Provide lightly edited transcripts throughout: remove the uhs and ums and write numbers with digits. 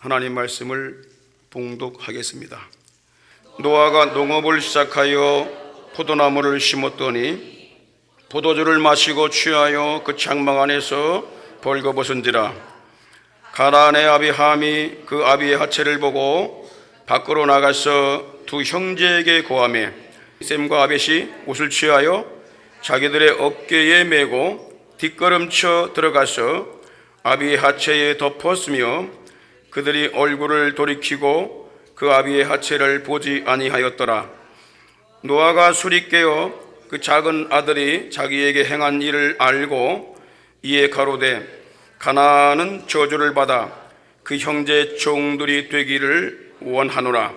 하나님 말씀을 봉독하겠습니다. 노아가 농업을 시작하여 포도나무를 심었더니 포도주를 마시고 취하여 그 장막 안에서 벌거벗은지라. 가나안의 아비 함이 그 아비의 하체를 보고 밖으로 나가서 두 형제에게 고하매 셈과 아벳이 옷을 취하여 자기들의 어깨에 메고 뒷걸음쳐 들어가서 아비의 하체에 덮었으며 그들이 얼굴을 돌이키고 그 아비의 하체를 보지 아니하였더라. 노아가 술이 깨어 그 작은 아들이 자기에게 행한 일을 알고 이에 가로되 가나안은 저주를 받아 그 형제 종들이 되기를 원하노라.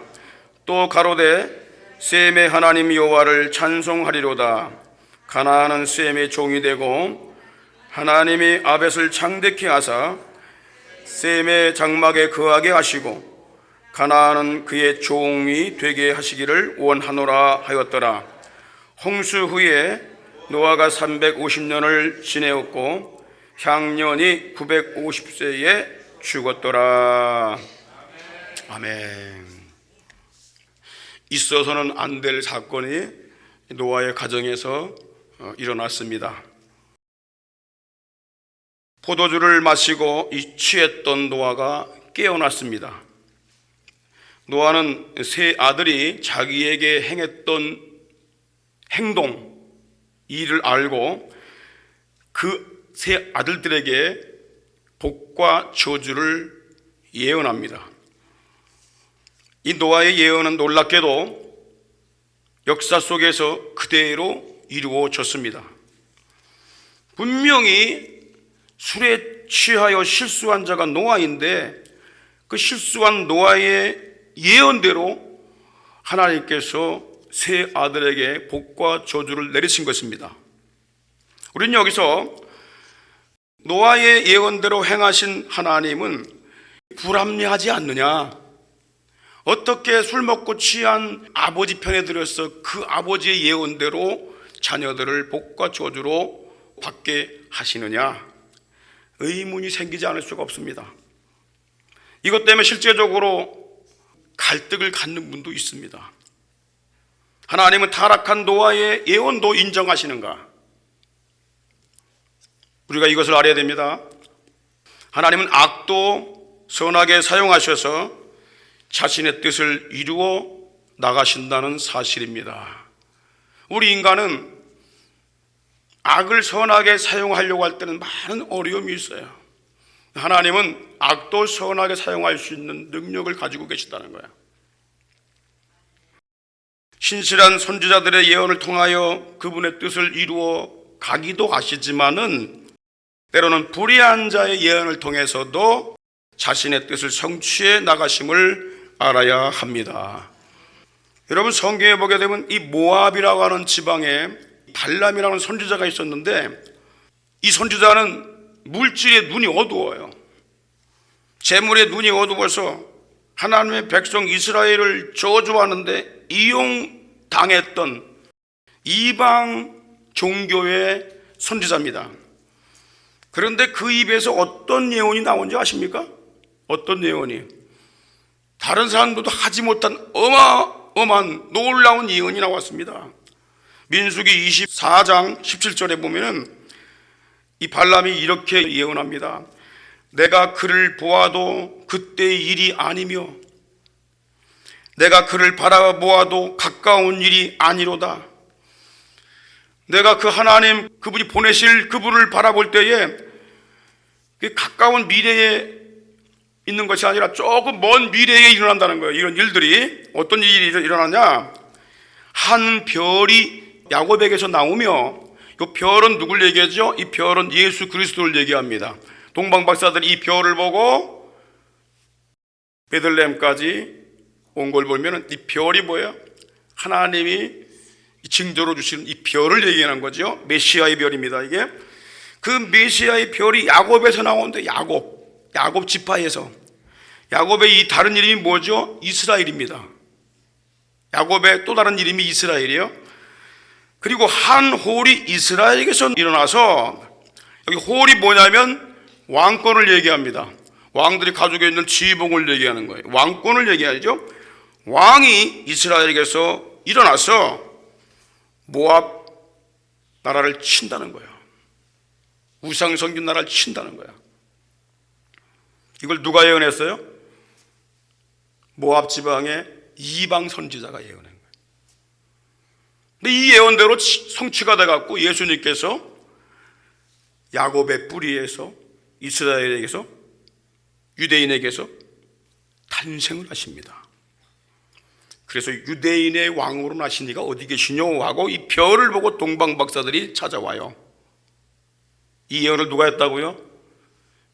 또 가로되 셈의 하나님 여호와를 찬송하리로다. 가나안은 셈의 종이 되고 하나님이 아벳을 창대케 하사 셈의 장막에 거하게 하시고 가나안은 그의 종이 되게 하시기를 원하노라 하였더라. 홍수 후에 노아가 350년을 지내었고 향년이 950세에 죽었더라. 아멘. 있어서는 안 될 사건이 노아의 가정에서 일어났습니다. 포도주를 마시고 취했던 노아가 깨어났습니다. 노아는 세 아들이 자기에게 행했던 행동, 일을 알고 그 세 아들들에게 복과 저주를 예언합니다. 이 노아의 예언은 놀랍게도 역사 속에서 그대로 이루어졌습니다. 분명히 술에 취하여 실수한 자가 노아인데 그 실수한 노아의 예언대로 하나님께서 세 아들에게 복과 저주를 내리신 것입니다. 우리는 여기서 노아의 예언대로 행하신 하나님은 불합리하지 않느냐, 어떻게 술 먹고 취한 아버지 편에 들어서 그 아버지의 예언대로 자녀들을 복과 저주로 받게 하시느냐, 의문이 생기지 않을 수가 없습니다. 이것 때문에 실제적으로 갈등을 갖는 분도 있습니다. 하나님은 타락한 노아의 예언도 인정하시는가? 우리가 이것을 알아야 됩니다. 하나님은 악도 선하게 사용하셔서 자신의 뜻을 이루어 나가신다는 사실입니다. 우리 인간은 악을 선하게 사용하려고 할 때는 많은 어려움이 있어요. 하나님은 악도 선하게 사용할 수 있는 능력을 가지고 계시다는 거예요. 신실한 선지자들의 예언을 통하여 그분의 뜻을 이루어 가기도 하시지만은 때로는 불의한 자의 예언을 통해서도 자신의 뜻을 성취해 나가심을 알아야 합니다. 여러분, 성경에 보게 되면 이 모압이라고 하는 지방에 발람이라는 선지자가 있었는데 이 선지자는 물질에 눈이 어두워요. 재물에 눈이 어두워서 하나님의 백성 이스라엘을 저주하는데 이용당했던 이방 종교의 선지자입니다. 그런데 그 입에서 어떤 예언이 나온지 아십니까? 어떤 예언이? 다른 사람들도 하지 못한 어마어마한 놀라운 예언이 나왔습니다. 민수기 24장 17절에 보면은 이 발람이 이렇게 예언합니다. 내가 그를 보아도 그때의 일이 아니며 내가 그를 바라보아도 가까운 일이 아니로다. 내가 그 하나님, 그분이 보내실 그분을 바라볼 때에 가까운 미래에 있는 것이 아니라 조금 먼 미래에 일어난다는 거예요. 이런 일들이 어떤 일이 일어나냐? 한 별이 야곱에게서 나오며 이 별은 누굴 얘기하죠? 이 별은 예수 그리스도를 얘기합니다. 동방 박사들이 이 별을 보고 베들레헴까지 온 걸 보면 이 별이 뭐예요? 하나님이 징조로 주시는 이 별을 얘기하는 거죠. 메시아의 별입니다. 이게 그 메시아의 별이 야곱에서 나오는데 야곱 지파에서 야곱의 이 다른 이름이 뭐죠? 이스라엘입니다. 야곱의 또 다른 이름이 이스라엘이에요. 그리고 한 홀이 이스라엘에게서 일어나서 여기 홀이 뭐냐면 왕권을 얘기합니다. 왕들이 가지고 있는 지휘봉을 얘기하는 거예요. 왕권을 얘기하죠. 왕이 이스라엘에게서 일어나서 모압 나라를 친다는 거예요. 우상 섬긴 나라를 친다는 거야. 이걸 누가 예언했어요? 모압 지방의 이방 선지자가 예언한 거예요. 근데 이 예언대로 성취가 돼갖고 예수님께서 야곱의 뿌리에서 이스라엘에게서 유대인에게서 탄생을 하십니다. 그래서 유대인의 왕으로 나신 이가 어디 계시뇨 하고 이 별을 보고 동방 박사들이 찾아와요. 이 예언을 누가 했다고요?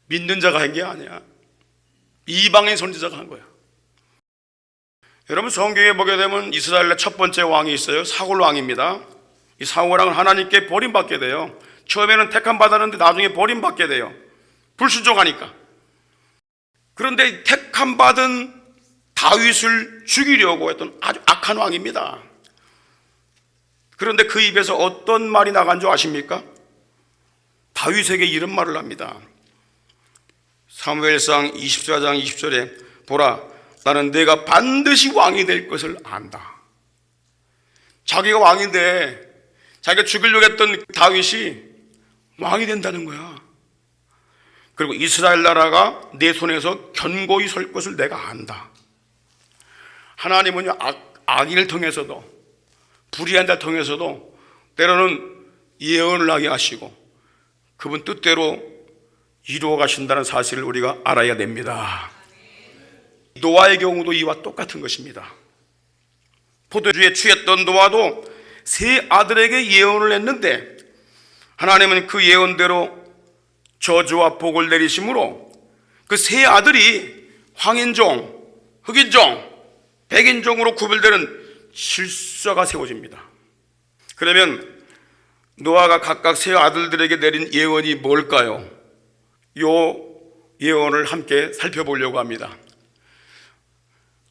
믿는 자가 한 게 아니야. 이방인 선지자가 한 거야. 여러분, 성경에 보게 되면 이스라엘의 첫 번째 왕이 있어요. 사울 왕입니다. 이 사울 왕은 하나님께 버림받게 돼요. 처음에는 택함 받았는데 나중에 버림받게 돼요. 불순종하니까. 그런데 택함 받은 다윗을 죽이려고 했던 아주 악한 왕입니다. 그런데 그 입에서 어떤 말이 나간 줄 아십니까? 다윗에게 이런 말을 합니다. 사무엘상 24장 20절에 보라, 나는 내가 반드시 왕이 될 것을 안다. 자기가 왕인데 자기가 죽이려고 했던 다윗이 왕이 된다는 거야. 그리고 이스라엘 나라가 내 손에서 견고히 설 것을 내가 안다. 하나님은요, 악인을 통해서도 불의한 자를 통해서도 때로는 예언을 하게 하시고 그분 뜻대로 이루어 가신다는 사실을 우리가 알아야 됩니다. 노아의 경우도 이와 똑같은 것입니다. 포도주에 취했던 노아도 세 아들에게 예언을 했는데 하나님은 그 예언대로 저주와 복을 내리심으로 그 세 아들이 황인종, 흑인종, 백인종으로 구별되는 질서가 세워집니다. 그러면 노아가 각각 세 아들들에게 내린 예언이 뭘까요? 요 예언을 함께 살펴보려고 합니다.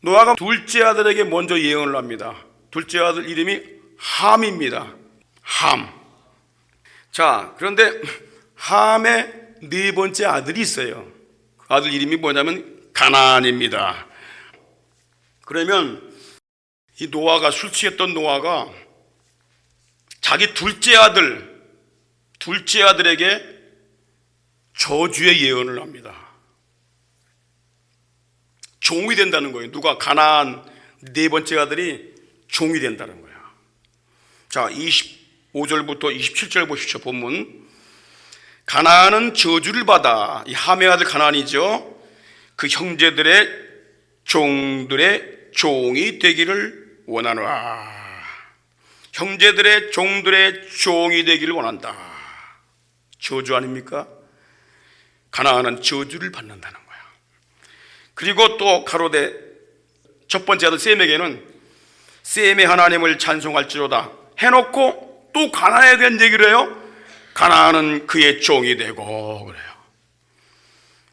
노아가 둘째 아들에게 먼저 예언을 합니다. 둘째 아들 이름이 함입니다. 함. 자, 그런데 함의 네 번째 아들이 있어요. 그 아들 이름이 뭐냐면 가나안입니다. 그러면 이 노아가 술 취했던 노아가 자기 둘째 아들에게 저주의 예언을 합니다. 종이 된다는 거예요. 누가? 가나안 네 번째 아들이 종이 된다는 거야. 자, 25절부터 27절 보십시오. 본문. 가나안은 저주를 받아, 이 함의 아들 가나안이죠, 그 형제들의 종들의 종이 되기를 원하노라. 형제들의 종들의 종이 되기를 원한다. 저주 아닙니까? 가나안은 저주를 받는다는 거야. 그리고 또 가로되 첫 번째 아들 셈에게는 셈의 하나님을 찬송할지로다 해놓고 또 가나안에 대한 얘기를 해요. 가나안은 그의 종이 되고 그래요.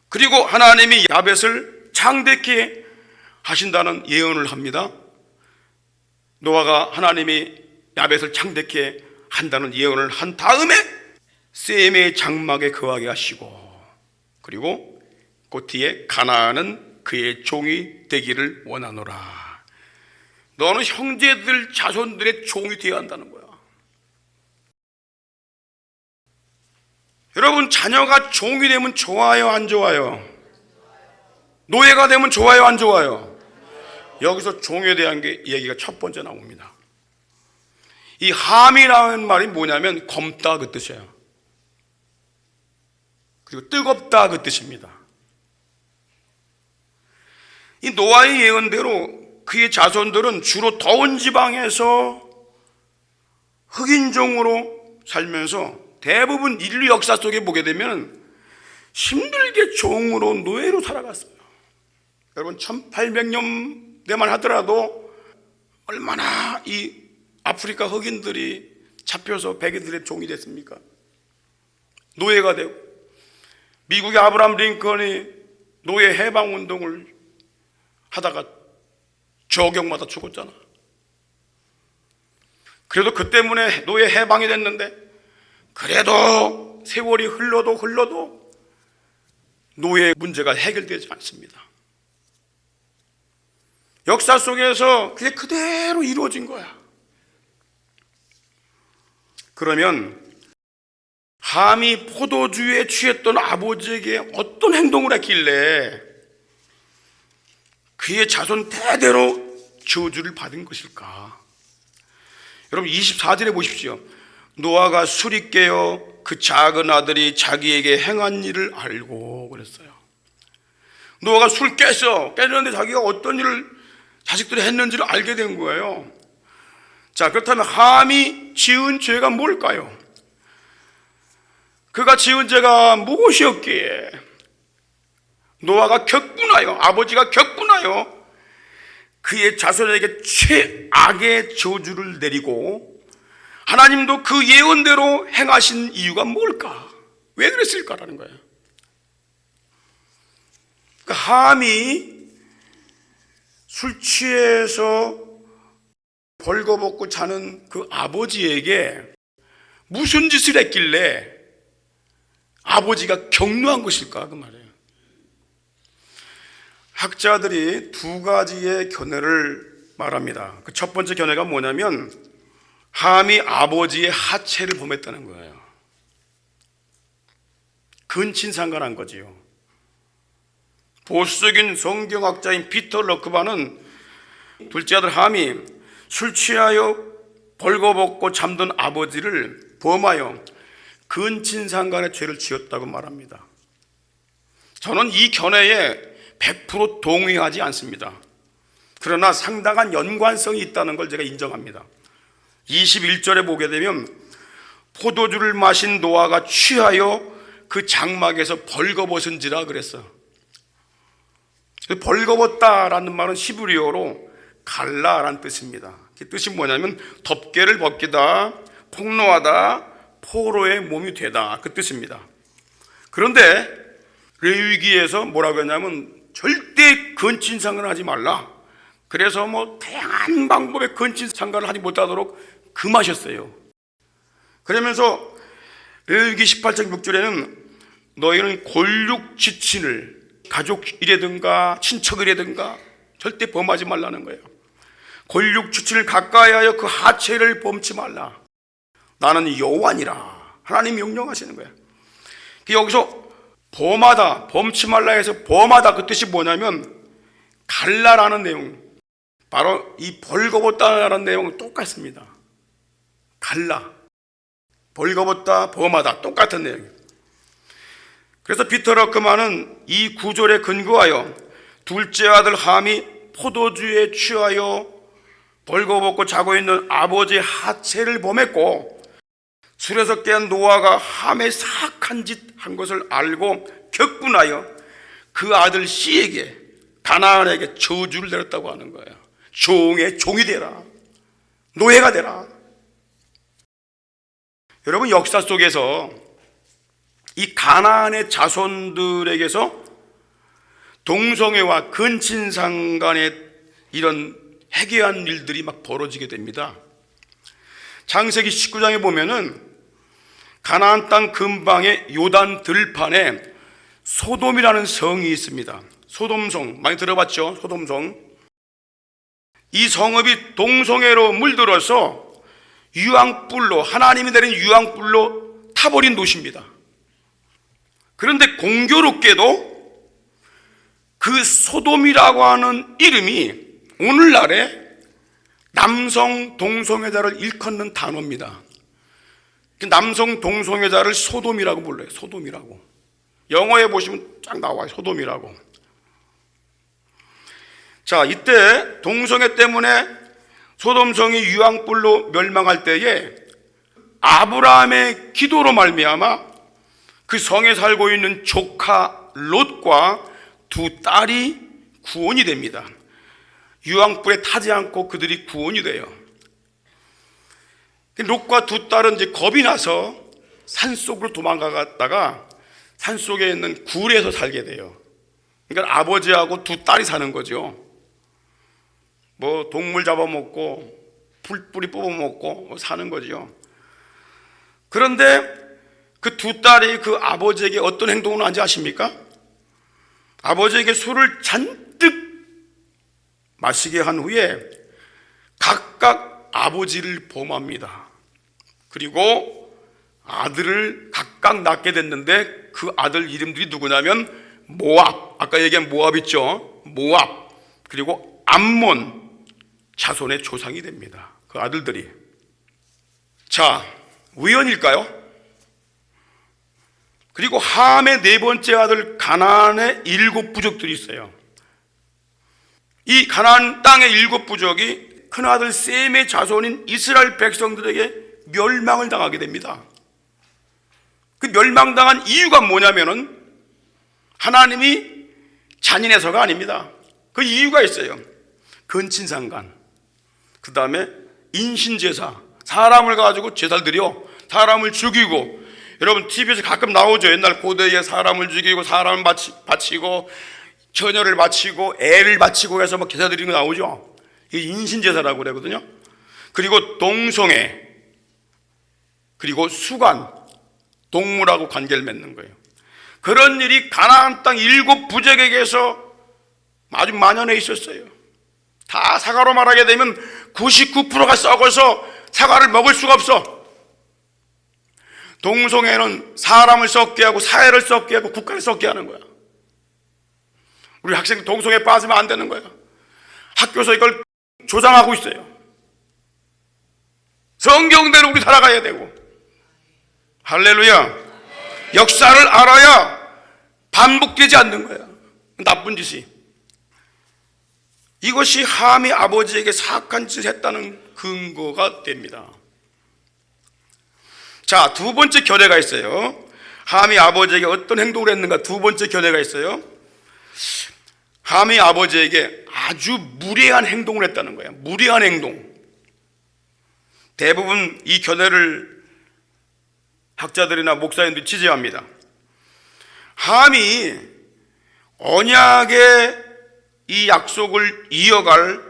그리고 하나님이 야벳을 창대케 하신다는 예언을 합니다. 노아가 하나님이 야벳을 창대케 한다는 예언을 한 다음에 셈의 장막에 거하게 하시고, 그리고 그 뒤에 가나안은 그의 종이 되기를 원하노라. 너는 형제들 자손들의 종이 되어야 한다는 거야. 여러분, 자녀가 종이 되면 좋아요, 안 좋아요? 노예가 되면 좋아요, 안 좋아요? 여기서 종에 대한 얘기가 첫 번째 나옵니다. 이 함이라는 말이 뭐냐면 검다 그 뜻이에요. 그리고 뜨겁다 그 뜻입니다. 이 노아의 예언대로 그의 자손들은 주로 더운 지방에서 흑인종으로 살면서 대부분 인류 역사 속에 보게 되면 힘들게 종으로 노예로 살아갔어요. 여러분, 1800년대만 하더라도 얼마나 이 아프리카 흑인들이 잡혀서 백인들의 종이 됐습니까? 노예가 되고, 미국의 아브라함 링컨이 노예 해방 운동을 하다가 저격마다 죽었잖아. 그래도 그 때문에 노예 해방이 됐는데, 그래도 세월이 흘러도 노예 문제가 해결되지 않습니다. 역사 속에서 그게 그대로 이루어진 거야. 그러면 함이 포도주에 취했던 아버지에게 어떤 행동을 했길래 그의 자손 대대로 저주를 받은 것일까? 여러분 24절에 보십시오. 노아가 술이 깨어 그 작은 아들이 자기에게 행한 일을 알고 그랬어요. 노아가 술 깼는데 자기가 어떤 일을 자식들이 했는지를 알게 된 거예요. 자, 그렇다면 함이 지은 죄가 뭘까요? 그가 지은 죄가 무엇이었기에 노아가 겪구나요, 아버지가 겪구나요, 그의 자손에게 최악의 저주를 내리고 하나님도 그 예언대로 행하신 이유가 뭘까? 왜 그랬을까라는 거예요. 그 함이 술 취해서 벌거벗고 자는 그 아버지에게 무슨 짓을 했길래 아버지가 격노한 것일까? 그 말이에요. 학자들이 두 가지의 견해를 말합니다. 그 첫 번째 견해가 뭐냐면 함이 아버지의 하체를 범했다는 거예요. 근친상간한 거지요. 보수적인 성경학자인 피터 럭크바는 둘째 아들 함이 술 취하여 벌거벗고 잠든 아버지를 범하여 근친상간의 죄를 지었다고 말합니다. 저는 이 견해에 100% 동의하지 않습니다. 그러나 상당한 연관성이 있다는 걸 제가 인정합니다. 21절에 보게 되면 포도주를 마신 노아가 취하여 그 장막에서 벌거벗은지라 그랬어. 벌거벗다라는 말은 히브리어로 갈라라는 뜻입니다. 그 뜻이 뭐냐면 덮개를 벗기다, 폭로하다, 포로의 몸이 되다, 그 뜻입니다. 그런데 레위기에서 뭐라고 했냐면 절대 근친상간을 하지 말라. 그래서 다양한 방법의 근친상간을 하지 못하도록 금하셨어요. 그러면서 레위기 18장 6절에는 너희는 골육 지친을 가족이라든가 친척이라든가 절대 범하지 말라는 거예요. 골육 지친을 가까이 하여 그 하체를 범치 말라. 나는 여호와니라. 하나님이 명령하시는 거예요. 여기서 범하다, 범치 말라 해서 범하다, 그 뜻이 뭐냐면 갈라라는 내용, 바로 이 벌거벗다라는 내용은 똑같습니다. 갈라, 벌거벗다, 범하다, 똑같은 내용이에요. 그래서 피터 럭크만은 이 구절에 근거하여 둘째 아들 함이 포도주에 취하여 벌거벗고 자고 있는 아버지의 하체를 범했고 술에서 깬 노아가 함의 사악한 짓 한 것을 알고 격분하여 그 아들 씨에게, 가나안에게 저주를 내렸다고 하는 거예요. 종의 종이 되라, 노예가 되라. 여러분, 역사 속에서 이 가나안의 자손들에게서 동성애와 근친상간의 이런 해괴한 일들이 막 벌어지게 됩니다. 창세기 19장에 보면은 가나안 땅 근방의 요단 들판에 소돔이라는 성이 있습니다. 소돔성, 많이 들어봤죠? 소돔성. 이 성읍이 동성애로 물들어서 유황불로, 하나님이 내린 유황불로 타버린 도시입니다. 그런데 공교롭게도 그 소돔이라고 하는 이름이 오늘날에 남성 동성애자를 일컫는 단어입니다. 남성 동성애자를 소돔이라고 불러요. 소돔이라고. 영어에 보시면 쫙 나와요. 소돔이라고. 자, 이때 동성애 때문에 소돔성이 유황불로 멸망할 때에 아브라함의 기도로 말미암아 그 성에 살고 있는 조카 롯과 두 딸이 구원이 됩니다. 유황불에 타지 않고 그들이 구원이 돼요. 롯과 두 딸은 이제 겁이 나서 산속으로 도망가다가 산속에 있는 굴에서 살게 돼요. 그러니까 아버지하고 두 딸이 사는 거죠. 동물 잡아먹고 풀뿌리 뽑아먹고 사는 거죠. 그런데 그 두 딸이 그 아버지에게 어떤 행동을 하는지 아십니까? 아버지에게 술을 잔뜩 마시게 한 후에 각각 아버지를 범합니다. 그리고 아들을 각각 낳게 됐는데 그 아들 이름들이 누구냐면 모압, 아까 얘기한 모압 있죠? 모압, 그리고 암몬 자손의 조상이 됩니다. 그 아들들이. 자, 우연일까요? 그리고 함의 네 번째 아들 가나안의 7 부족들이 있어요. 이 가나안 땅의 7 부족이 큰아들 셈의 자손인 이스라엘 백성들에게 멸망을 당하게 됩니다. 그 멸망당한 이유가 뭐냐면은 하나님이 잔인해서가 아닙니다. 그 이유가 있어요. 근친상간, 그 다음에 인신제사, 사람을 가지고 제사를 드려 사람을 죽이고, 여러분 TV에서 가끔 나오죠. 옛날 고대에 사람을 죽이고 사람을 바치고 처녀를 바치고 애를 바치고 해서 막 제사 드리는 거 나오죠. 이게 인신제사라고 그러거든요. 그리고 동성애, 그리고 수간, 동물하고 관계를 맺는 거예요. 그런 일이 가나안 땅 7 부족에게서 아주 만연해 있었어요. 다 사과로 말하게 되면 99%가 썩어서 사과를 먹을 수가 없어. 동성애는 사람을 썩게 하고 사회를 썩게 하고 국가를 썩게 하는 거야. 우리 학생 동성애에 빠지면 안 되는 거야. 학교에서 이걸 조장하고 있어요. 성경대로 우리 살아가야 되고. 할렐루야. 역사를 알아야 반복되지 않는 거야. 나쁜 짓이. 이것이 함이 아버지에게 사악한 짓을 했다는 근거가 됩니다. 자, 두 번째 견해가 있어요. 함이 아버지에게 어떤 행동을 했는가, 두 번째 견해가 있어요. 함이 아버지에게 아주 무례한 행동을 했다는 거예요. 무례한 행동. 대부분 이 견해를 학자들이나 목사님들이 지지합니다. 함이 언약의 이 약속을 이어갈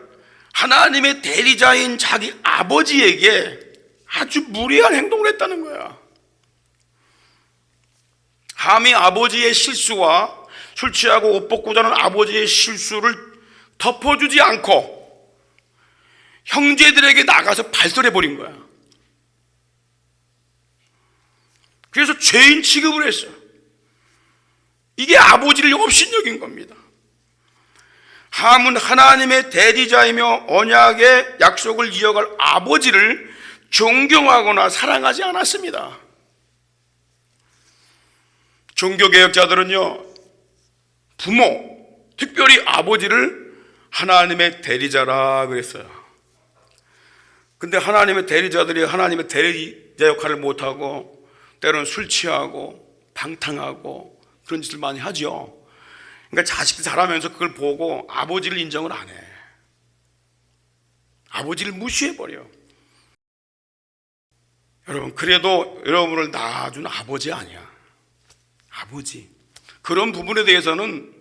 하나님의 대리자인 자기 아버지에게 아주 무례한 행동을 했다는 거야. 함이 아버지의 실수와 술 취하고 옷 벗고 자는 아버지의 실수를 덮어주지 않고 형제들에게 나가서 발설해버린 거야. 그래서 죄인 취급을 했어요. 이게 아버지를 업신여긴 겁니다. 함은 하나님의 대리자이며 언약의 약속을 이어갈 아버지를 존경하거나 사랑하지 않았습니다. 종교개혁자들은요, 부모, 특별히 아버지를 하나님의 대리자라 그랬어요. 근데 하나님의 대리자들이 하나님의 대리자 역할을 못하고 때로는 술 취하고 방탕하고 그런 짓을 많이 하죠. 그러니까 자식들 잘하면서 그걸 보고 아버지를 인정을 안 해. 아버지를 무시해버려. 여러분, 그래도 여러분을 낳아준 아버지 아니야. 아버지. 그런 부분에 대해서는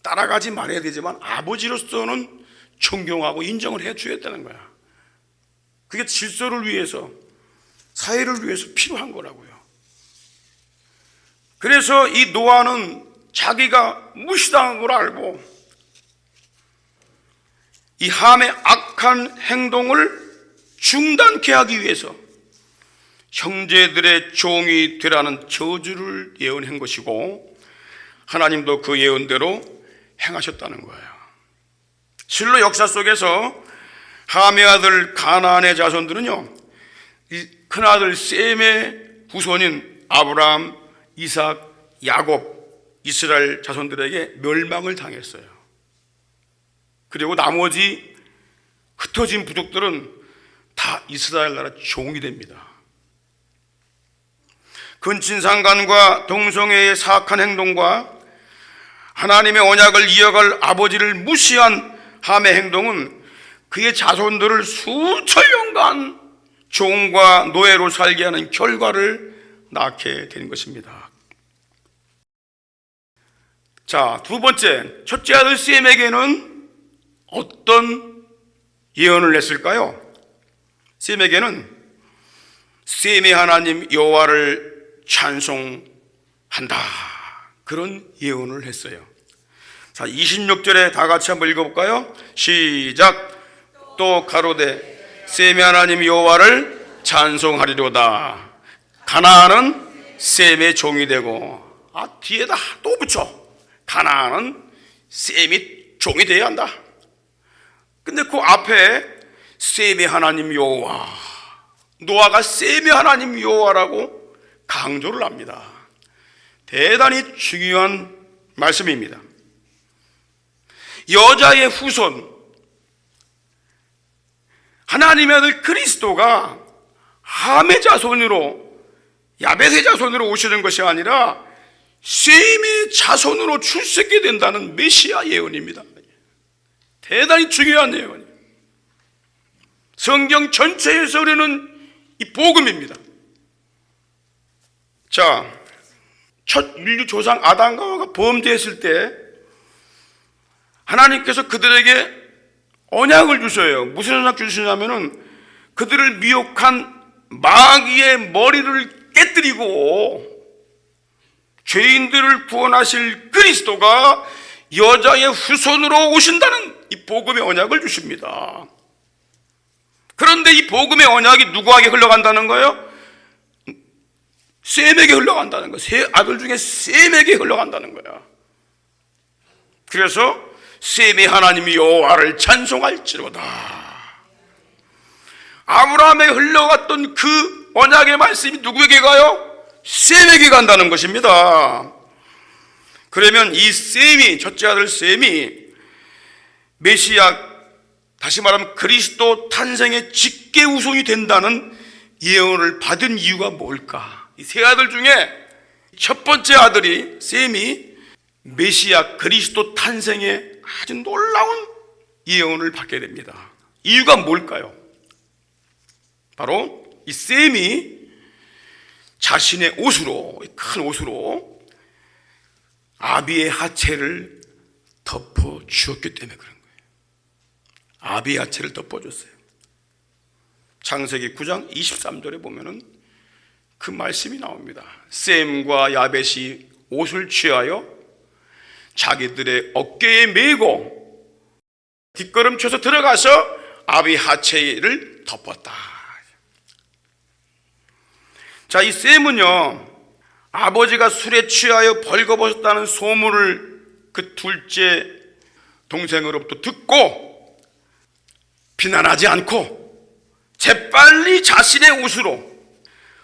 따라가지 말아야 되지만 아버지로서는 존경하고 인정을 해줘야 되는 거야. 그게 질서를 위해서, 사회를 위해서 필요한 거라고요. 그래서 이 노아는 자기가 무시당한 걸 알고 이 함의 악한 행동을 중단케 하기 위해서 형제들의 종이 되라는 저주를 예언한 것이고, 하나님도 그 예언대로 행하셨다는 거예요. 실로 역사 속에서 함의 아들 가나안의 자손들은요, 이 큰아들 셈의 후손인 아브라함, 이삭, 야곱, 이스라엘 자손들에게 멸망을 당했어요. 그리고 나머지 흩어진 부족들은 다 이스라엘 나라 종이 됩니다. 근친상간과 동성애의 사악한 행동과 하나님의 언약을 이어갈 아버지를 무시한 함의 행동은 그의 자손들을 수천 년간 종과 노예로 살게 하는 결과를 낳게 된 것입니다. 자, 두 번째, 첫째 아들 셈에게는 어떤 예언을 했을까요? 셈에게는 셈의 하나님 여호와를 찬송한다, 그런 예언을 했어요. 자, 26절에 다 같이 한번 읽어볼까요? 시작. 또 가로되 셈의 하나님 여호와를 찬송하리로다. 가나안은 셈의 종이 되고, 뒤에다 또 붙여. 가나안은 셈이 종이 되어야 한다. 근데 그 앞에 셈의 하나님 여호와, 노아가 셈의 하나님 여호와라고 강조를 합니다. 대단히 중요한 말씀입니다. 여자의 후손, 하나님의 아들 그리스도가 함의 자손으로, 야벳의 자손으로 오시는 것이 아니라 셈의 자손으로 출세하게 된다는 메시아 예언입니다. 대단히 중요한 예언이에요. 성경 전체에서 흐르는 이 복음입니다. 자, 첫 인류 조상 아담과 하와가 범죄했을 때 하나님께서 그들에게 언약을 주셔요. 무슨 언약 주시냐면은 그들을 미혹한 마귀의 머리를 깨뜨리고 죄인들을 구원하실 그리스도가 여자의 후손으로 오신다는 이 복음의 언약을 주십니다. 그런데 이 복음의 언약이 누구에게 흘러간다는 거예요? 셈에게 흘러간다는 거예요. 세 아들 중에 셈에게 흘러간다는 거야. 그래서 셈이 하나님 여호와를 찬송할지로다. 아브라함에게 흘러갔던 그 언약의 말씀이 누구에게 가요? 셈에게 간다는 것입니다. 그러면 이 셈이, 첫째 아들 셈이 메시아, 다시 말하면 그리스도 탄생의 직계 후손이 된다는 예언을 받은 이유가 뭘까? 이 세 아들 중에 첫 번째 아들이 셈이 메시아 그리스도 탄생의 아주 놀라운 예언을 받게 됩니다. 이유가 뭘까요? 바로 이 셈이 자신의 옷으로, 큰 옷으로 아비의 하체를 덮어 주었기 때문에 그런 거예요. 아비의 하체를 덮어줬어요. 창세기 9장 23절에 보면은 그 말씀이 나옵니다. 셈과 야벳이 옷을 취하여 자기들의 어깨에 메고 뒷걸음쳐서 들어가서 아비 하체를 덮었다. 자, 이 셈은요, 아버지가 술에 취하여 벌거벗었다는 소문을 그 둘째 동생으로부터 듣고 비난하지 않고 재빨리 자신의 옷으로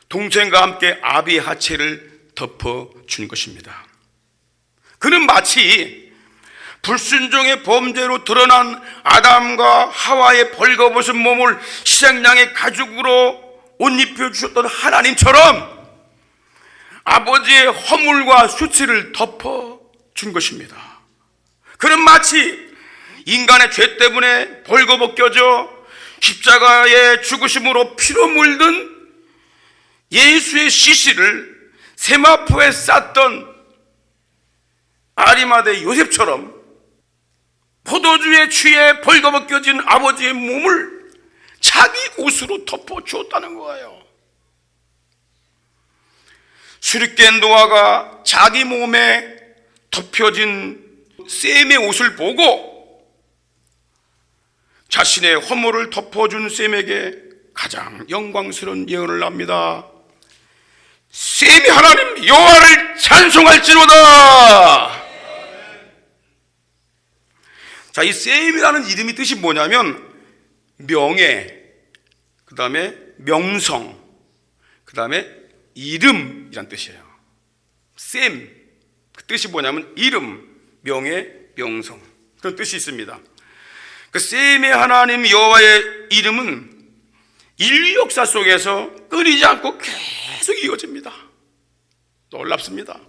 동생과 함께 아비의 하체를 덮어준 것입니다. 그는 마치 불순종의 범죄로 드러난 아담과 하와의 벌거벗은 몸을 시장량의 가죽으로 옷 입혀주셨던 하나님처럼 아버지의 허물과 수치를 덮어준 것입니다. 그는 마치 인간의 죄 때문에 벌거벗겨져 십자가의 죽으심으로 피로 물든 예수의 시신을 세마포에 쌌던 아리마대 요셉처럼 포도주에 취해 벌거벗겨진 아버지의 몸을 자기 옷으로 덮어주었다는 거예요. 술이 깬 노아가 자기 몸에 덮여진 셈의 옷을 보고 자신의 허물을 덮어준 셈에게 가장 영광스러운 예언을 합니다. 셈이 하나님 여호와를 찬송할지로다. 자, 이 셈이라는 이름이 뜻이 뭐냐면 명예, 그 다음에 명성, 그 다음에 이름이란 뜻이에요. 셈, 그 뜻이 뭐냐면 이름, 명예, 명성, 그런 뜻이 있습니다. 그 셈의 하나님 여호와의 이름은 인류 역사 속에서 끊이지 않고 계속 이어집니다. 놀랍습니다.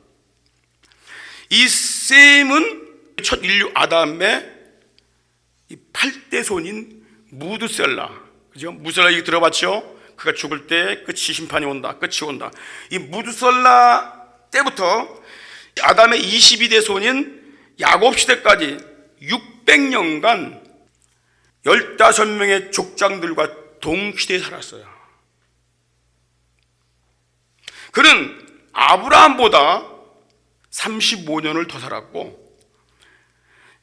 이 셈은 첫 인류 아담의 이 8대 손인 무드셀라, 그죠? 무드셀라 얘기 들어봤죠? 그가 죽을 때 끝이 심판이 온다, 끝이 온다. 이 무드셀라 때부터 아담의 22대 손인 야곱 시대까지 600년간 15명의 족장들과 동시대에 살았어요. 그는 아브라함보다 35년을 더 살았고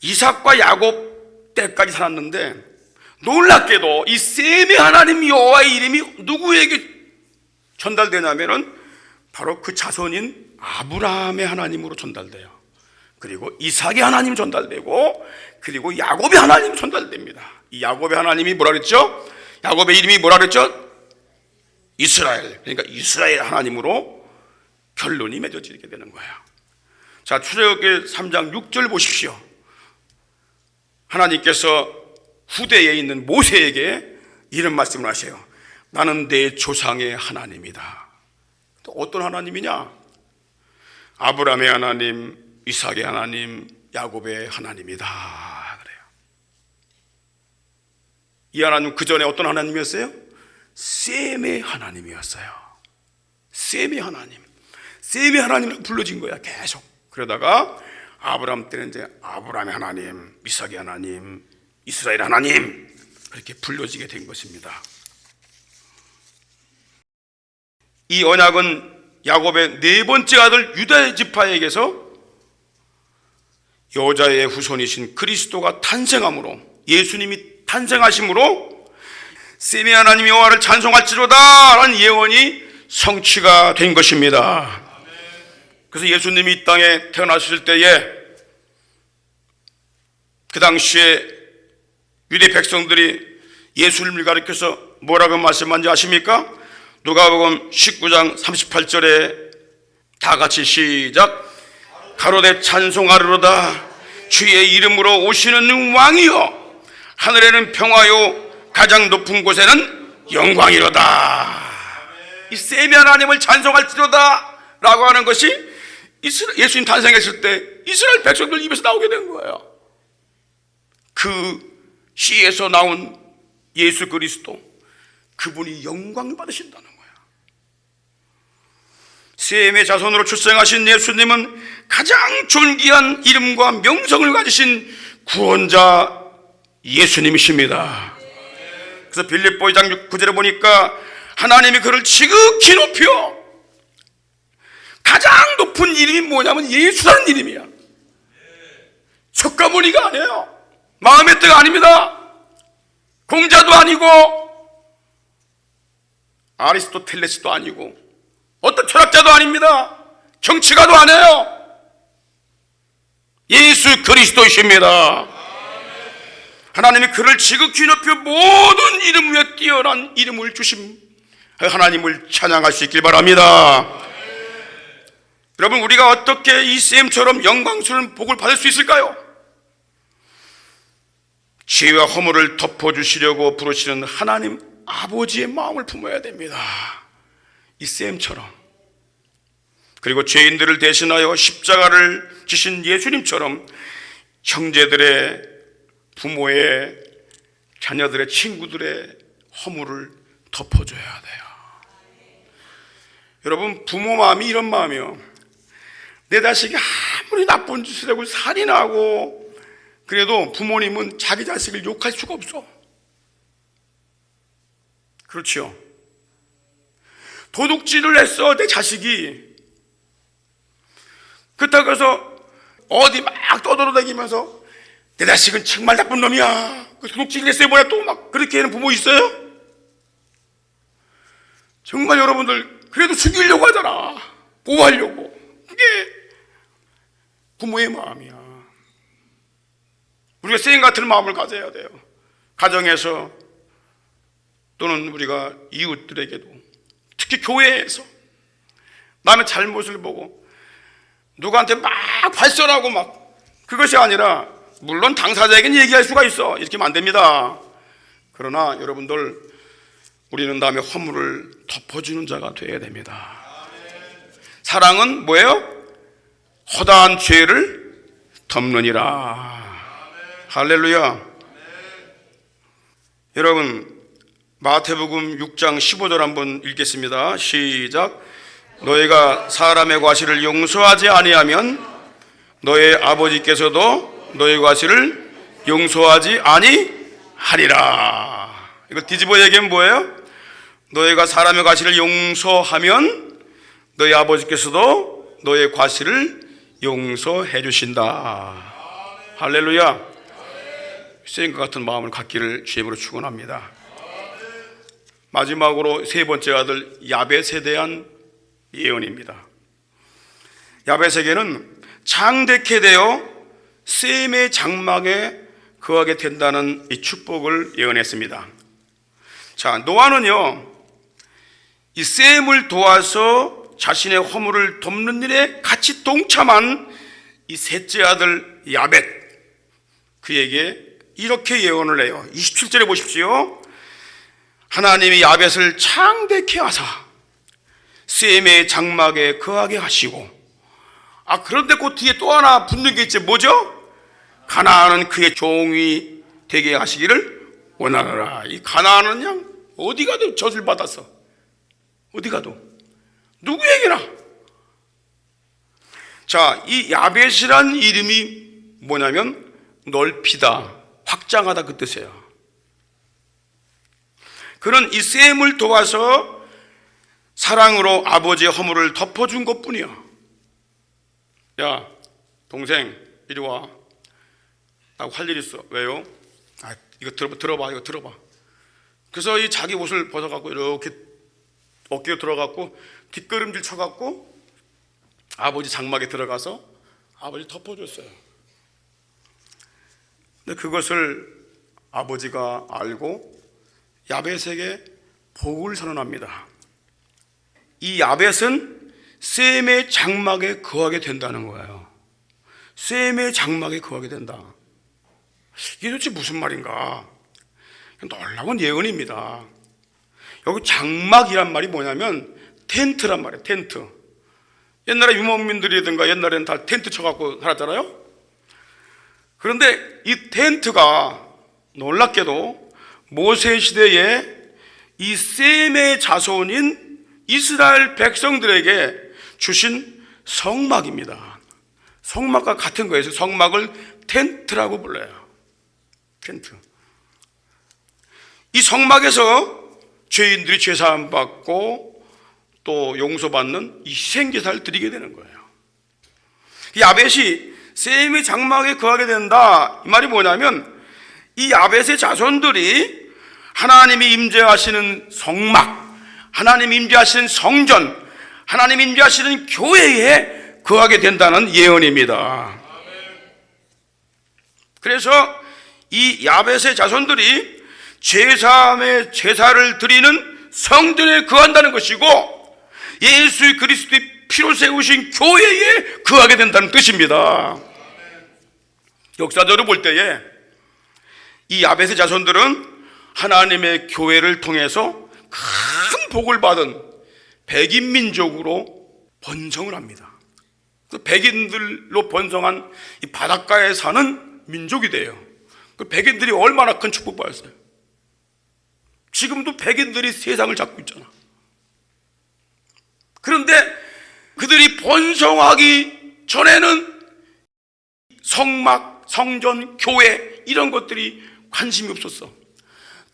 이삭과 야곱 때까지 살았는데 놀랍게도 이 셈의 하나님 여호와의 이름이 누구에게 전달되냐면은 바로 그 자손인 아브라함의 하나님으로 전달돼요. 그리고 이삭의 하나님 전달되고, 그리고 야곱의 하나님 전달됩니다. 이 야곱의 하나님이 뭐라 그랬죠? 야곱의 이름이 뭐라 그랬죠? 이스라엘. 그러니까 이스라엘 하나님으로 결론이 맺어지게 되는 거예요. 자, 출애굽기 3장 6절 보십시오. 하나님께서 후대에 있는 모세에게 이런 말씀을 하세요. 나는 내 조상의 하나님이다. 또 어떤 하나님이냐? 아브라함의 하나님, 이삭의 하나님, 야곱의 하나님이다 그래요. 이 하나님 그 전에 어떤 하나님이었어요? 셈의 하나님이었어요. 셈의 하나님, 셈의 하나님을 불러진 거야 계속. 그러다가 아브라함 때는 이제 아브라함의 하나님, 이삭의 하나님, 이스라엘 하나님 그렇게 불려지게 된 것입니다. 이 언약은 야곱의 네 번째 아들 유다 지파에게서 여자의 후손이신 그리스도가 탄생함으로, 예수님이 탄생하심으로 셈의 하나님 여호와를 찬송할지로다 라는 예언이 성취가 된 것입니다. 그래서 예수님이 이 땅에 태어나실 때에 그 당시에 유대 백성들이 예수님을 가리켜서 뭐라고 말씀한지 아십니까? 누가복음 19장 38절에 다 같이 시작. 가로되 찬송하리로다 주의 이름으로 오시는 왕이여, 하늘에는 평화요 가장 높은 곳에는 영광이로다. 이 셈의 하나님을 찬송할지로다 라고 하는 것이 예수님 탄생했을 때 이스라엘 백성들 입에서 나오게 된 거예요. 그 시에서 나온 예수 그리스도, 그분이 영광을 받으신다는 거예요. 셈의 자손으로 출생하신 예수님은 가장 존귀한 이름과 명성을 가지신 구원자 예수님이십니다. 그래서 빌립보 2장 9절에 보니까 하나님이 그를 지극히 높여, 가장 높은 이름이 뭐냐면 예수라는 이름이야. 석가모니가 아니에요. 마음의 뜻가 아닙니다. 공자도 아니고 아리스토텔레스도 아니고 어떤 철학자도 아닙니다. 정치가도 아니에요. 예수 그리스도이십니다. 하나님이 그를 지극히 높여 모든 이름 위에 뛰어난 이름을 주심, 하나님을 찬양할 수 있길 바랍니다. 여러분, 우리가 어떻게 이 셈처럼 영광스러운 복을 받을 수 있을까요? 죄와 허물을 덮어주시려고 부르시는 하나님 아버지의 마음을 품어야 됩니다. 이 셈처럼. 그리고 죄인들을 대신하여 십자가를 지신 예수님처럼 형제들의, 부모의, 자녀들의, 친구들의 허물을 덮어줘야 돼요. 여러분, 부모 마음이 이런 마음이요. 내 자식이 아무리 나쁜 짓을 하고 살인하고 그래도 부모님은 자기 자식을 욕할 수가 없어. 그렇죠? 도둑질을 했어, 내 자식이. 그렇다고 해서 어디 막 떠돌아다니면서 내 자식은 정말 나쁜 놈이야, 그 도둑질을 했어요 뭐야, 또 막 그렇게 하는 부모 있어요? 정말 여러분들 그래도 죽이려고 하잖아, 보호하려고. 그게 부모의 마음이야. 우리가 쌤 같은 마음을 가져야 돼요. 가정에서 또는 우리가 이웃들에게도, 특히 교회에서 남의 잘못을 보고 누구한테 막 발설하고 막, 그것이 아니라 물론 당사자에게는 얘기할 수가 있어. 이렇게 하면 안 됩니다. 그러나 여러분들, 우리는 남의 허물을 덮어주는 자가 되어야 됩니다. 사랑은 뭐예요? 허다한 죄를 덮느니라. 할렐루야. 여러분, 마태복음 6장 15절 한번 읽겠습니다. 시작. 너희가 사람의 과실을 용서하지 아니하면 너의 아버지께서도 너의 과실을 용서하지 아니하리라. 이거 뒤집어 얘기하면 뭐예요? 너희가 사람의 과실을 용서하면 너희 아버지께서도 너의 과실을 용서해 주신다. 할렐루야. 쓰임과 같은 마음을 갖기를 주임으로 축원합니다. 마지막으로 세 번째 아들 야벳에 대한 예언입니다. 야벳에게는 장대케 되어 셈의 장막에 거하게 된다는 이 축복을 예언했습니다. 자, 노아는요, 이 셈을 도와서 자신의 허물을 덮는 일에 같이 동참한 이 셋째 아들 야벳, 그에게 이렇게 예언을 해요. 27절에 보십시오. 하나님이 야벳을 창대케 하사 셈의 장막에 거하게 하시고, 그런데 그 뒤에 또 하나 붙는 게 있지. 뭐죠? 가나안은 그의 종이 되게 하시기를 원하노라. 이 가나안은 그냥 어디 가도 젖을 받았어. 어디 가도 누구에게나. 자, 이 야벳이란 이름이 뭐냐면 넓히다, 확장하다 그 뜻이에요. 그는 이 셈을 도와서 사랑으로 아버지의 허물을 덮어준 것뿐이야. 야, 동생 이리 와. 나 할 일 있어. 왜요? 이거 들어봐. 이거 들어봐. 그래서 이 자기 옷을 벗어갖고 이렇게 어깨에 들어갖고 뒷걸음질 쳐갖고 아버지 장막에 들어가서 아버지 덮어줬어요. 근데 그것을 아버지가 알고 야벳에게 복을 선언합니다. 이 야벳은 셈의 장막에 거하게 된다는 거예요. 셈의 장막에 거하게 된다. 이게 도대체 무슨 말인가? 놀라운 예언입니다. 여기 장막이란 말이 뭐냐면 텐트란 말이에요. 텐트. 옛날에 유목민들이든가 옛날에는 다 텐트 쳐갖고 살았잖아요. 그런데 이 텐트가 놀랍게도 모세 시대에 이 셈의 자손인 이스라엘 백성들에게 주신 성막입니다. 성막과 같은 거예요. 성막을 텐트라고 불러요. 텐트. 이 성막에서 죄인들이 죄사함 받고 또 용서받는 이 희생제사를 드리게 되는 거예요. 야벳이 셈의 장막에 거하게 된다, 이 말이 뭐냐면 이 야벳의 자손들이 하나님이 임재하시는 성막, 하나님이 임재하시는 성전, 하나님이 임재하시는 교회에 거하게 된다는 예언입니다. 그래서 이 야벳의 자손들이 제사함의 제사를 드리는 성전에 거한다는 것이고, 예수 그리스도의 피로 세우신 교회에 거하게 된다는 뜻입니다. 역사적으로 볼 때에 이 야벳의 자손들은 하나님의 교회를 통해서 큰 복을 받은 백인 민족으로 번성을 합니다. 그 백인들로 번성한 이 바닷가에 사는 민족이 돼요. 그 백인들이 얼마나 큰 축복받았어요. 지금도 백인들이 세상을 잡고 있잖아. 그런데 그들이 번성하기 전에는 성막, 성전, 교회 이런 것들이 관심이 없었어.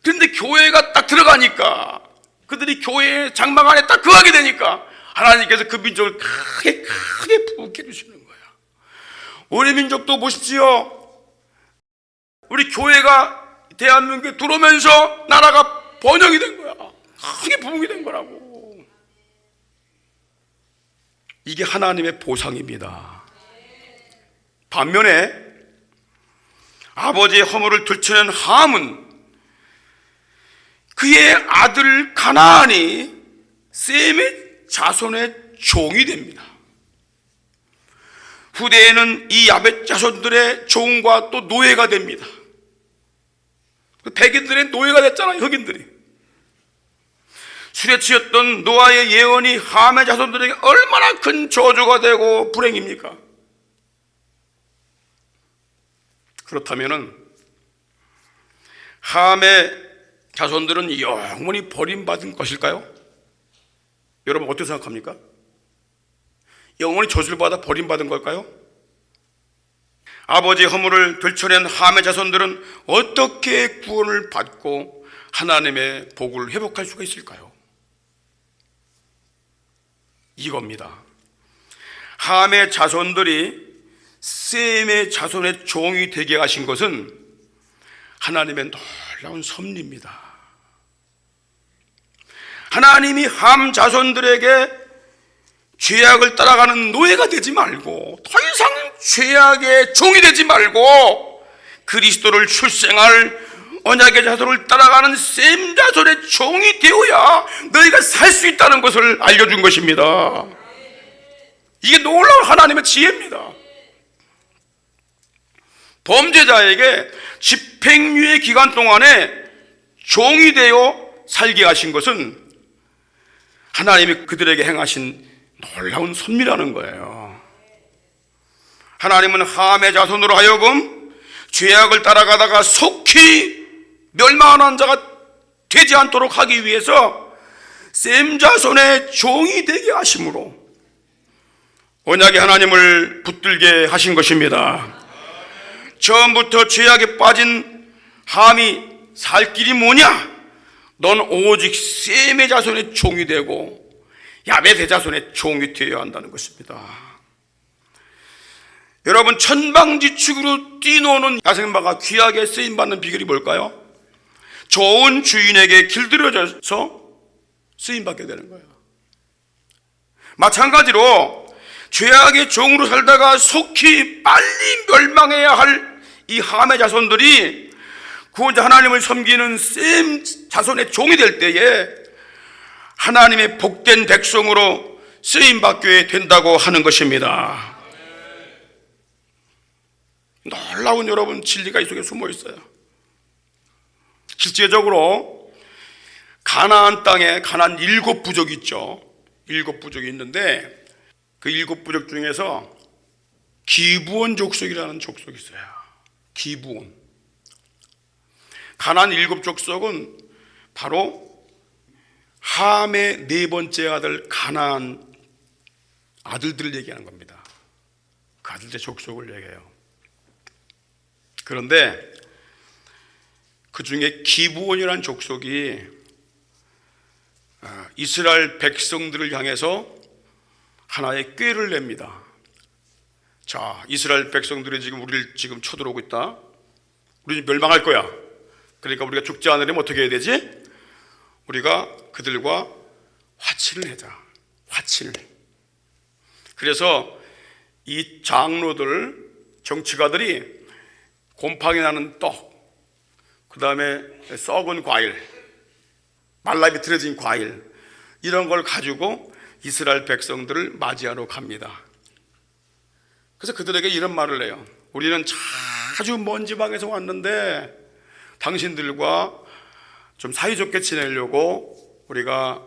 그런데 교회가 딱 들어가니까, 그들이 교회의 장막 안에 딱 거하게 되니까 하나님께서 그 민족을 크게 부흥해 주시는 거야. 우리 민족도 보십시오. 우리 교회가 대한민국에 들어오면서 나라가 번영이 된 거야. 크게 부흥이 된 거라고. 이게 하나님의 보상입니다. 반면에 아버지의 허물을 들춰낸 함은 그의 아들 가나안이 셈의 자손의 종이 됩니다. 후대에는 이 야벳 자손들의 종과 또 노예가 됩니다. 백인들의 노예가 됐잖아요. 흑인들이. 술에 취했던 노아의 예언이 함의 자손들에게 얼마나 큰 저주가 되고 불행입니까? 그렇다면은 함의 자손들은 영원히 버림받은 것일까요? 여러분 어떻게 생각합니까? 영원히 저주를 받아 버림받은 걸까요? 아버지의 허물을 들춰낸 함의 자손들은 어떻게 구원을 받고 하나님의 복을 회복할 수가 있을까요? 이겁니다. 함의 자손들이 셈의 자손의 종이 되게 하신 것은 하나님의 놀라운 섭리입니다. 하나님이 함 자손들에게 죄악을 따라가는 노예가 되지 말고, 더 이상 죄악의 종이 되지 말고 그리스도를 출생할 언약의 자손을 따라가는 셈 자손의 종이 되어야 너희가 살 수 있다는 것을 알려준 것입니다. 이게 놀라운 하나님의 지혜입니다. 범죄자에게 집행유예 기간 동안에 종이 되어 살게 하신 것은 하나님이 그들에게 행하신 놀라운 섭리라는 거예요. 하나님은 함의 자손으로 하여금 죄악을 따라가다가 속히 멸망하는 자가 되지 않도록 하기 위해서 셈 자손의 종이 되게 하심으로 언약의 하나님을 붙들게 하신 것입니다. 처음부터 죄악에 빠진 함이 살 길이 뭐냐? 넌 오직 셈의 자손의 종이 되고 야벳의 자손의 종이 되어야 한다는 것입니다. 여러분, 천방지축으로 뛰노는 야생마가 귀하게 쓰임받는 비결이 뭘까요? 좋은 주인에게 길들여져서 쓰임받게 되는 거예요. 마찬가지로 죄악의 종으로 살다가 속히 빨리 멸망해야 할 이 함의 자손들이 구원자 하나님을 섬기는 셈 자손의 종이 될 때에 하나님의 복된 백성으로 쓰임받게 된다고 하는 것입니다. 놀라운 여러분 진리가 이 속에 숨어 있어요. 실제적으로 가나안 땅에 가나안 7부족이 있죠. 7부족이 있는데 그 7부족 중에서 기브온 족속이라는 족속이 있어요. 기브온. 가나안 7족속은 바로 함의 4번째 아들 가나안 아들들을 얘기하는 겁니다. 그 아들들의 족속을 얘기해요. 그런데 그 중에 기브온이라는 족속이 이스라엘 백성들을 향해서 하나의 꾀를 냅니다. 자, 이스라엘 백성들이 지금 우리를 지금 쳐들어오고 있다. 우리 멸망할 거야. 그러니까 우리가 죽지 않으려면 어떻게 해야 되지? 우리가 그들과 화친을 하자. 화친을. 그래서 이 장로들, 정치가들이 곰팡이 나는 떡, 그 다음에 썩은 과일, 말라 비틀어진 과일, 이런 걸 가지고 이스라엘 백성들을 맞이하러 갑니다. 그래서 그들에게 이런 말을 해요. 우리는 아주 먼 지방에서 왔는데 당신들과 좀 사이좋게 지내려고 우리가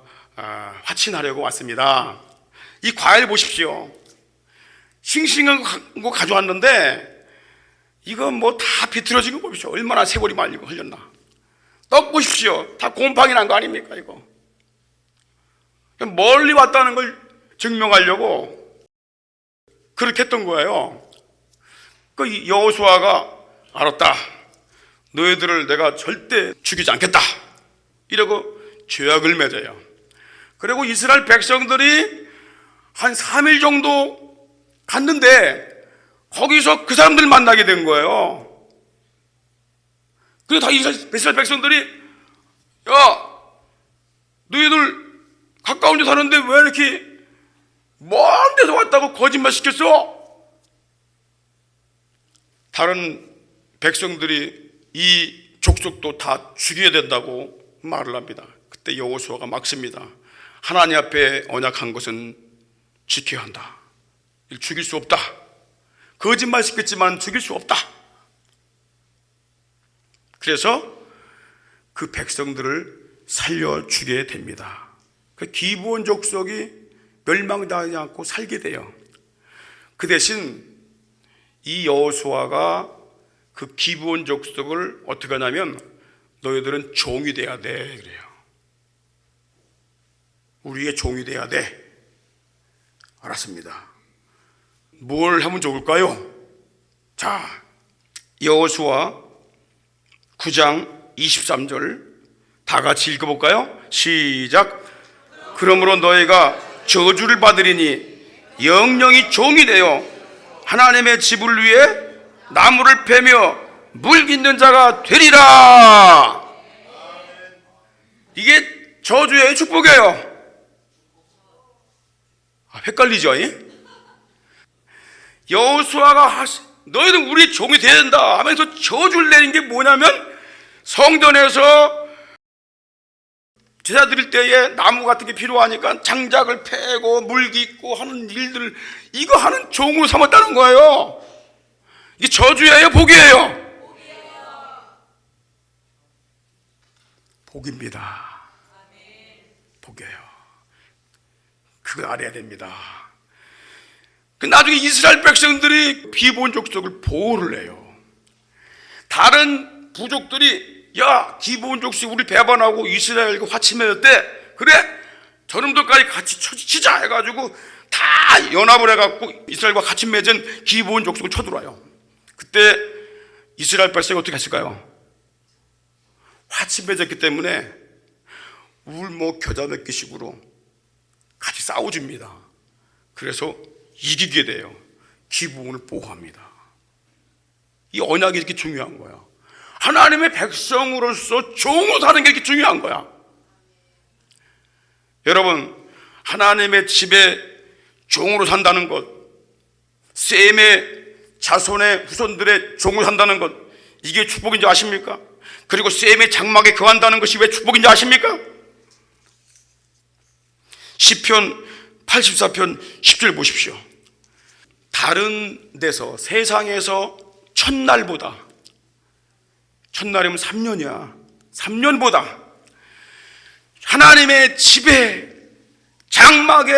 화친하려고 왔습니다. 이 과일 보십시오. 싱싱한 거 가져왔는데 이거 뭐 다 비틀어진 거 보십시오. 얼마나 세월이 말리고 흘렸나. 떡 보십시오. 다 곰팡이 난 거 아닙니까 이거. 멀리 왔다는 걸 증명하려고 그렇게 했던 거예요. 그 여호수아가 알았다. 너희들을 내가 절대 죽이지 않겠다. 이러고 죄악을 맺어요. 그리고 이스라엘 백성들이 한 3일 정도 갔는데 거기서 그 사람들 만나게 된 거예요. 그래서 다 이스라엘 백성들이 야, 너희들 가까운 데 사는데 왜 이렇게 먼 데서 왔다고 거짓말 시켰어? 다른 백성들이 이 족속도 다 죽여야 된다고 말을 합니다. 그때 여호수아가 막습니다. 하나님 앞에 언약한 것은 지켜야 한다. 죽일 수 없다. 거짓말 시켰지만 죽일 수 없다. 그래서 그 백성들을 살려주게 됩니다. 그 기브온 족속이 멸망당하지 않고 살게 돼요. 그 대신 이 여호수아가 그 기브온 족속을 어떻게 하냐면 너희들은 종이 돼야 돼 그래요. 우리의 종이 돼야 돼. 알았습니다. 뭘 하면 좋을까요? 자, 여호수아 9장 23절 다 같이 읽어볼까요? 시작. 그러므로 너희가 저주를 받으리니 영영이 종이 되어 하나님의 집을 위해 나무를 패며 물 깃는 자가 되리라. 이게 저주예요, 축복이에요? 헷갈리죠? 여호수아가 너희는 우리 종이 되어야 된다 하면서 저주를 내린 게 뭐냐면, 성전에서 제사 드릴 때에 나무 같은 게 필요하니까 장작을 패고 물 깃고 하는 일들을 이거 하는 종으로 삼았다는 거예요. 이게 저주예요, 복이에요? 복입니다. 복이에요. 그거 알아야 됩니다. 나중에 이스라엘 백성들이 기브온 족속을 보호를 해요. 다른 부족들이 야, 기브온 족속이 우리 배반하고 이스라엘과 화치 맺었대. 그래, 저놈들까지 같이 치자 해가지고 다 연합을 해갖고 이스라엘과 같이 맺은 기브온 족속을 쳐들어와요. 그때 이스라엘 백성이 어떻게 했을까요? 화치 맺었기 때문에 울먹 겨자 맺기 식으로 같이 싸워줍니다. 그래서 이기게 돼요. 기브온을 보호합니다. 이 언약이 이렇게 중요한 거야. 하나님의 백성으로서 종으로 사는 게 이렇게 중요한 거야. 여러분, 하나님의 집에 종으로 산다는 것, 셈의 자손의 후손들의 종으로 산다는 것, 이게 축복인지 아십니까? 그리고 셈의 장막에 거한다는 것이 왜 축복인지 아십니까? 시편 84편 10절 보십시오. 다른 데서, 세상에서 첫날보다, 첫날이면 3년이야. 3년보다 하나님의 집에 장막에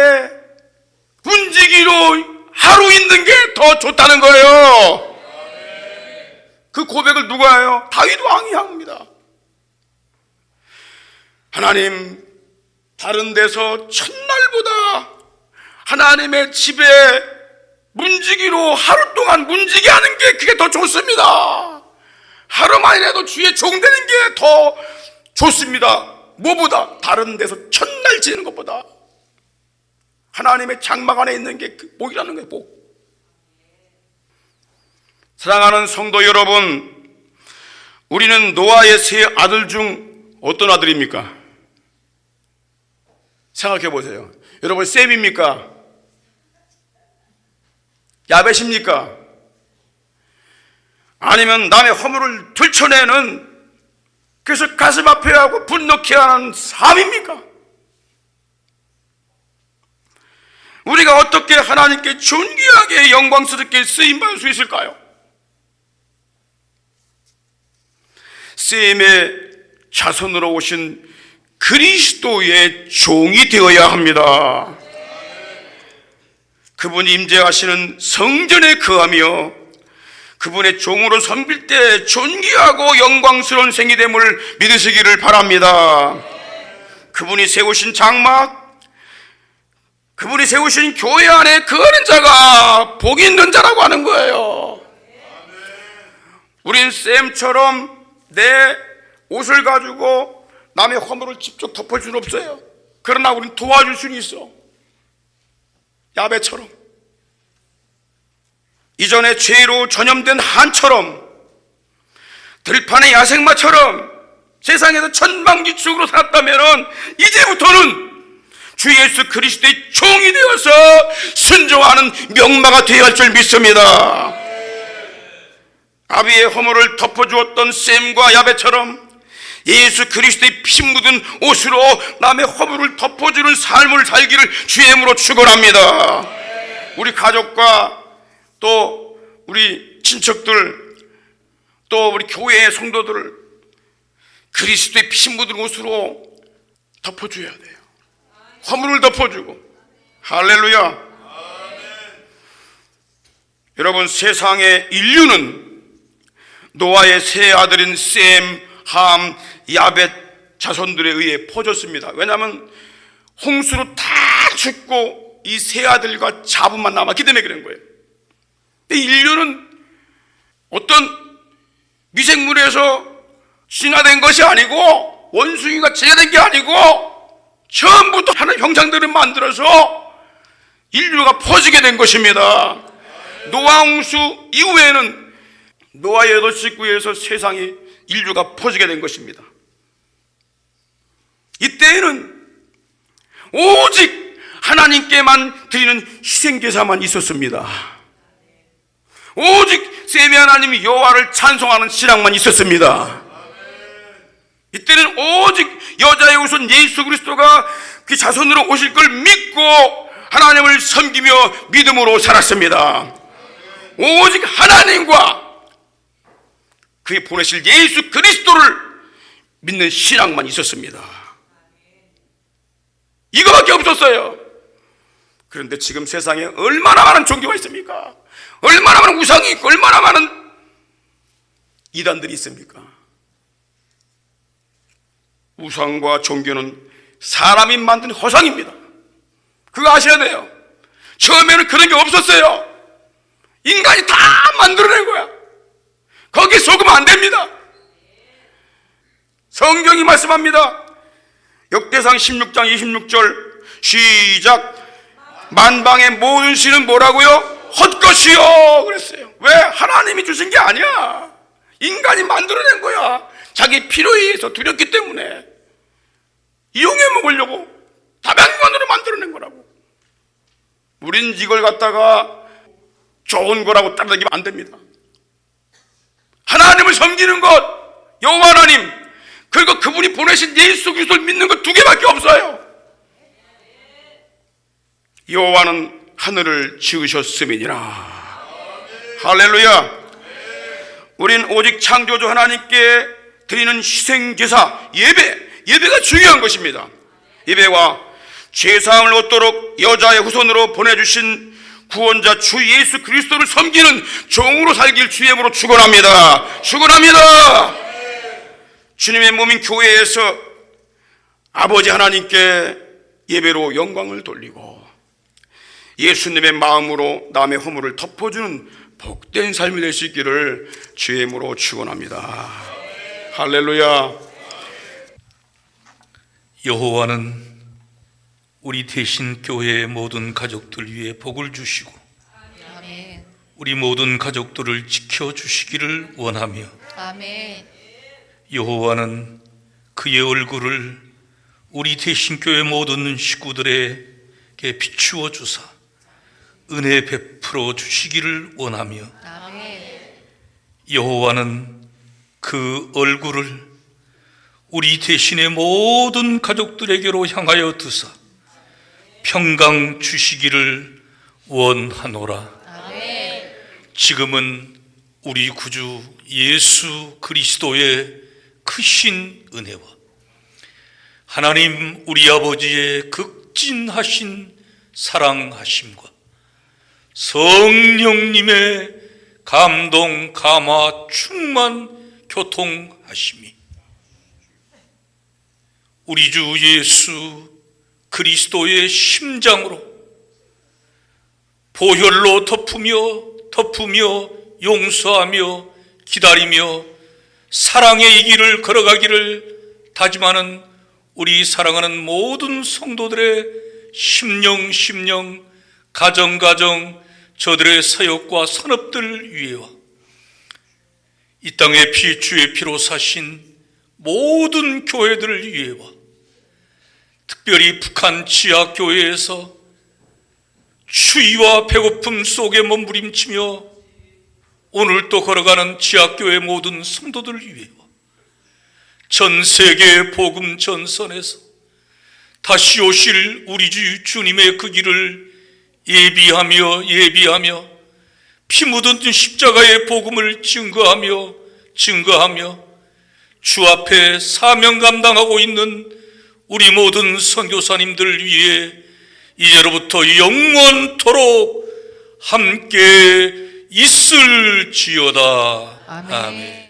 움직이로 하루 있는 게 더 좋다는 거예요. 그 고백을 누가 해요? 다윗 왕이 합니다. 하나님, 다른 데서 첫날보다 하나님의 집에 문지기로 하루 동안 문지기 하는 게 그게 더 좋습니다. 하루만이라도 주의 종되는 게 더 좋습니다. 뭐보다? 다른 데서 첫날 지내는 것보다 하나님의 장막 안에 있는 게 복이라는 거예요, 복. 사랑하는 성도 여러분, 우리는 노아의 세 아들 중 어떤 아들입니까? 생각해 보세요. 여러분, 셈입니까? 야벳입니까? 아니면 남의 허물을 들춰내는, 그래서 가슴 아파하고 분노케 하는 삶입니까? 우리가 어떻게 하나님께 존귀하게 영광스럽게 쓰임받을 수 있을까요? 셈의 자손으로 오신 그리스도의 종이 되어야 합니다. 그분이 임재하시는 성전에 거하며 그분의 종으로 섬길 때 존귀하고 영광스러운 생이 됨을 믿으시기를 바랍니다. 그분이 세우신 장막, 그분이 세우신 교회 안에 거하는 자가 복이 있는 자라고 하는 거예요. 우린 셈처럼 내 옷을 가지고 남의 허물을 직접 덮을 수는 없어요. 그러나 우린 도와줄 수는 있어. 야벳처럼, 이전에 죄로 전염된 한처럼, 들판의 야생마처럼 세상에서 천방지축으로 살았다면 이제부터는 주 예수 그리스도의 종이 되어서 순종하는 명마가 되어야 할 줄 믿습니다. 아비의 허물을 덮어주었던 셈과 야벳처럼 예수 그리스도의 피 묻은 옷으로 남의 허물을 덮어주는 삶을 살기를 주의 이름으로 축원합니다. 우리 가족과 또 우리 친척들, 또 우리 교회의 성도들을 그리스도의 피 묻은 옷으로 덮어줘야 돼요. 허물을 덮어주고. 할렐루야. 여러분, 세상의 인류는 노아의 세 아들인 셈, 함, 야벳 자손들에 의해 퍼졌습니다. 왜냐하면 홍수로 다 죽고 이 세 아들과 자부만 남았기 때문에 그런 거예요. 인류는 어떤 미생물에서 진화된 것이 아니고, 원숭이가 진화된 게 아니고, 처음부터 하나님 형상들을 만들어서 인류가 퍼지게 된 것입니다. 노아 홍수 이후에는 노아의 8 식구에서 세상에 인류가 퍼지게 된 것입니다. 이때에는 오직 하나님께만 드리는 희생제사만 있었습니다. 오직 세미 하나님 여호와를 찬송하는 신앙만 있었습니다. 이때는 오직 여자의 후손 예수 그리스도가 그 자손으로 오실 걸 믿고 하나님을 섬기며 믿음으로 살았습니다. 오직 하나님과 그의 보내실 예수 그리스도를 믿는 신앙만 있었습니다. 이거밖에 없었어요. 그런데 지금 세상에 얼마나 많은 종교가 있습니까? 얼마나 많은 우상이 있고 얼마나 많은 이단들이 있습니까? 우상과 종교는 사람이 만든 허상입니다. 그거 아셔야 돼요. 처음에는 그런 게 없었어요. 인간이 다 만들어낸 거야. 거기 속으면 안 됩니다. 성경이 말씀합니다. 역대상 16장 26절 시작. 만방의 모든 신은 뭐라고요? 헛것이요 그랬어요. 왜? 하나님이 주신 게 아니야. 인간이 만들어낸 거야. 자기 필요에 의해서 두렵기 때문에 이용해 먹으려고 다변관으로 만들어낸 거라고. 우린 이걸 갖다가 좋은 거라고 따라다니면 안 됩니다. 하나님을 섬기는 것, 여호와 하나님, 그리고 그분이 보내신 예수 그리스도를 믿는 것 2개밖에 없어요. 여호와는 하늘을 지으셨음이니라. 할렐루야. 우린 오직 창조주 하나님께 드리는 희생제사, 예배가 중요한 것입니다. 예배와 죄사함을 얻도록 여자의 후손으로 보내주신 구원자 주 예수 그리스도를 섬기는 종으로 살길 주님으로 축원합니다. 축원합니다. 주님의 몸인 교회에서 아버지 하나님께 예배로 영광을 돌리고 예수님의 마음으로 남의 허물을 덮어주는 복된 삶이 될 수 있기를 주의 이름으로 축원합니다. 할렐루야. 여호와는 우리 대신 교회의 모든 가족들 위해 복을 주시고 아멘. 우리 모든 가족들을 지켜주시기를 원하며 아멘. 여호와는 그의 얼굴을 우리 대신 교회 모든 식구들에게 비추어 주사 은혜 베풀어 주시기를 원하며 아멘. 여호와는 그 얼굴을 우리 대신의 모든 가족들에게로 향하여 드사 평강 주시기를 원하노라. 아멘. 지금은 우리 구주 예수 그리스도의 크신 은혜와 하나님 우리 아버지의 극진하신 사랑하심과 성령님의 감동, 감화, 충만, 교통하심이 우리 주 예수 그리스도의 심장으로 보혈로 덮으며 용서하며 기다리며 사랑의 이 길을 걸어가기를 다짐하는 우리 사랑하는 모든 성도들의 심령 가정 저들의 사역과 산업들 위에와 이 땅의 주의 피로 사신 모든 교회들을 위해와 특별히 북한 지하교회에서 추위와 배고픔 속에 몸부림치며 오늘 또 걸어가는 지하교회 모든 성도들을 위해와 전 세계 복음 전선에서 다시 오실 우리 주 주님의 그 길을 예비하며 피 묻은 십자가의 복음을 증거하며 주 앞에 사명 감당하고 있는 우리 모든 선교사님들 위해 이제로부터 영원토록 함께 있을지어다. 아멘.